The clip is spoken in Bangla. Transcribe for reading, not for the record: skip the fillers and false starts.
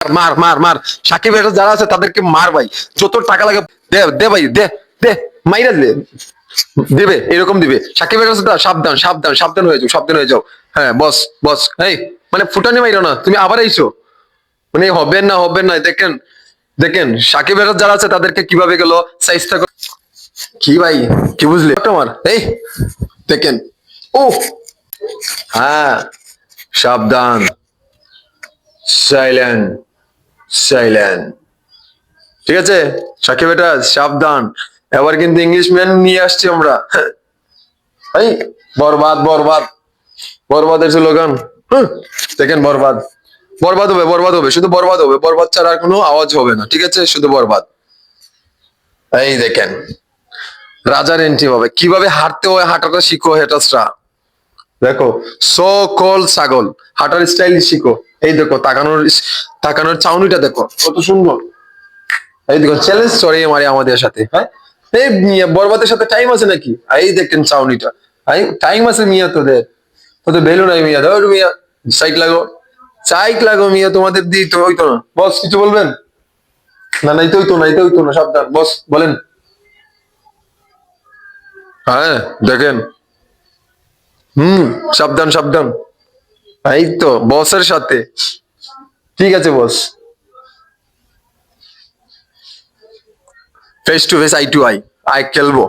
মার মার মার, সাকিব এর যারা আছে তাদেরকে মার ভাই, যত টাকা লাগে দে দে ভাই, দে দে, মাইরা দে, দিবে এরকম দিবে। সাকিবের কাছে সাবধান সাবধান সাবধান হয়ে যাও, সাবধান হয়ে যাও। হ্যাঁ বস বস, এই মানে ফুটানি মাইরো না, তুমি আবার আইছো, মানে হবেন না হবেন না, দেখেন দেখেন সাকিবের যারা আছে তাদেরকে কিভাবে গেল সাইজটা কি ভাই, কি বুঝলি তোমার, এই দেখেন, ও হ্যাঁ, সাবধান, সাইলেন্ট সাইলেন্ট, ঠিক আছে সাকিব, এটা সাবধান। এবার কিন্তু ইংলিশ ম্যান নিয়ে আসছি আমরা, এই বরবাদ বরবাদ, বরবাদের স্লোগান, দেখেন বরবাদ, বরবাদ হবে বরবাদ হবে, শুধু বরবাদ হবে, বরবাদ ছাড়া আর কোনো আওয়াজ হবে না, ঠিক আছে, শুধু বরবাদ। এই দেখেন রাজার এন্ট্রি হবে, কিভাবে হাঁটতে হয় হাঁটাটা শিখো হেটাসরা, দেখো সকল ছাগল হাঁটার স্টাইল শিখো, এই দেখো তাকানোর, তাকানোর চাউনিটা দেখো কত সুন্দর, এই দেখো চ্যালেঞ্জ সরি মারি আমাদের সাথে, হ্যাঁ এই মিয়া বরবাদের সাথে টাইম আছে নাকি, এই দেখেন চাউনিটা, এই টাইম আছে মিয়া তোদের, তোদের ভ্যালু নাই মিয়া, ধর মিয়া, সাইড লাগো, সাইড লাগো মিয়া, তোমাদের দিই তো হইতো না, বস কিছু বলবেন, না না, হইতো না, হইতো না, সাবধান বস বলেন। হ্যাঁ দেখেন, সাবধান সাবধান, এই তো বসের সাথে, ঠিক আছে boss, face to face eye to eye, আই খেলবো।